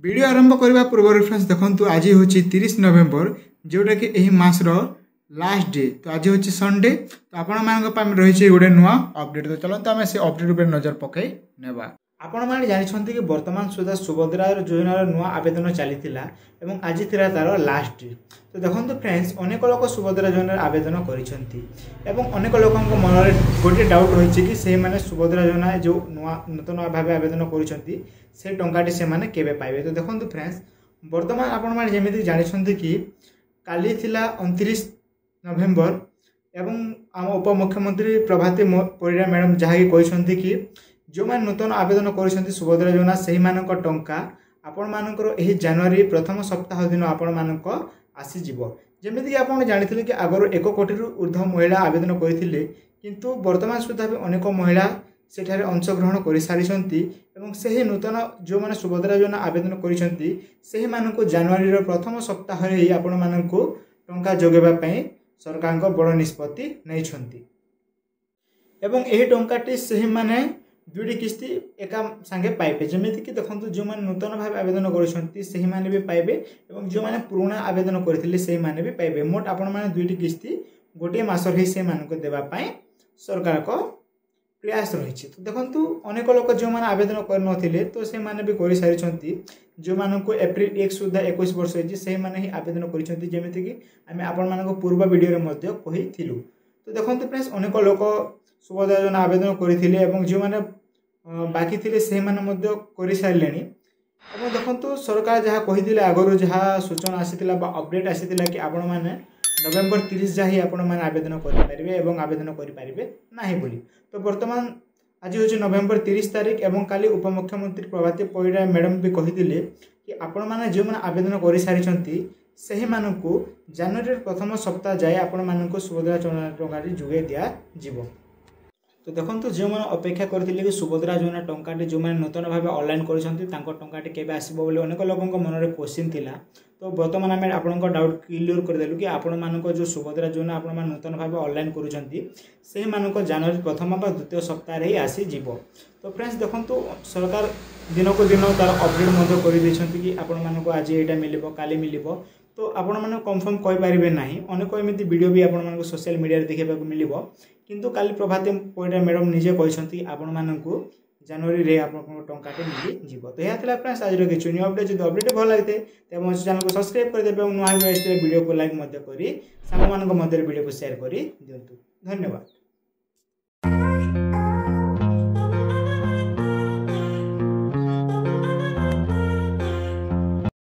Video आरंभ करने पूर्व फ्रेंड्स देखो आज हूँ 30 नवेम्बर जोटा कि यही मासर लास्ट डे। तो आज हूँ संडे। तो आपण रही गोटे नुआ अपडेट। तो चलते आम से अपडेट पर नजर पकई नेबा। आपण मैंने जानते कि वर्तमान सुधा सुभद्रा योजनार नुआ आवेदन चली आज थिला तार लास्ट डे। तो देखो फ्रेंड्स अनेक लोक सुभद्रा योजनार आवेदन करनेक लोक मन में गोटे डाउट रही कि से माने सुभद्रा योजना जो नुआ नूतन भाव आवेदन कर टंकाटी से माने केबे पाइबे। तो देखो फ्रेंड्स वर्तमान आपण मैंने जमी जानते कि काली थिला 29 नवेम्बर एवं आम उपमुख्यमंत्री प्रभाती परिड़ा मैडम जहाँकि कहते कि जो मैंने नूतन आवेदन कर सुभद्रा योजना से टंका आपण मानकर यही जनवरी प्रथम सप्ताह दिन आपण मानक आसीजिव। जमीक आप जानते कि आगर 1 कोटी ऊर्ध्व महिला आवेदन करते किंतु वर्तमान सुधा भी अनेक महिला सेठारे अंशग्रहण कर सारी से नूतन जो मैंने सुभद्रा योजना आवेदन कर जनवरी प्रथम सप्ताह ही आपण मानक टंका जोगाई सरकार बड़ निष्पत्ति नहीं एवं यही टंकाटी से माने दुईटी किस्ती एका सांगे पाइबे। जमीक कि देखो जो मैंने नूतन भाव आवेदन कर भी पाइबे और जो मैंने पुराना आवेदन करते भी पाइबे। मोट आपण मैंने दुईटी किस्ती गोटे मसर ही से मानक देवाई सरकार को प्रयास रही। तो देखो अनेक लोक जो मैंने आवेदन करते तो से माने भी कर सारी जो मानक एप्रिल 1 सुधा 21 वर्ष होती ही आवेदन करमिति आम आपण पूर्व वीडियो कही। तो देखो फ्रेंड्स अनेक लोक सुभद्रा योजना आवेदन करते जो मैंने बाकी थे से कर सारे। देखो सरकार जहाँ कही आगु जहाँ सूचना आसी अपडेट आसीला कि आपण मैंने नवेम्बर 30 जहाँ ही आपण मैंने आवेदन करेंगे और आवेदन करेंगे ना बोली। तो बर्तमान आज हूँ नवेम्बर 30 तारीख एवं काली उपमुख्यमंत्री प्रभाती परिड़ा मैडम भी कही कि आपण मैंने जो मैंने आवेदन कर सारी से मानक जनवरी प्रथम सप्ताह जाए आपण मानक सुभद्रा टंका जोगे दिज्व। तो देखो जो मैंने अपेक्षा करते कि सुभद्रा योजना टंकाटी जो मैंने नूतन भाव ऑनलाइन करके केबे आसबो बोले अनेक लोक मन में क्वेश्चन थिला। तो बर्तमान आम आपंक डाउट क्लियर करदेलु कि आपण मानक जो सुभद्रा योजना आपण नूतन भाव ऑनलाइन करुँचे मानक जनवरी प्रथम बा द्वितीय सप्ताह ही आसीजिव। तो फ्रेंड्स देखो सरकार दिन को दिन तार अपडेट कर कि आपण मानक आज यहाँ मिल काली मिल। तो आपण मैंने कन्फर्म कहींपारे ना अनेक एमती वीडियो भी आपण सोशल मीडिया देखा मिल किंतु काली प्रभाती परिड़ा मैडम निजे कहते आपण मानक जनवरी रे आप टंकाटे मिल जीव। तो यह फ्रेंड्स आज किसी न्यू अपडेट जो अपडेट भल लगे तेज मो चैनल को सब्सक्राइब करदे और नुआ वीडियो को लाइक कर सांग मान वीडियो को शेयर कर दिंतु। धन्यवाद।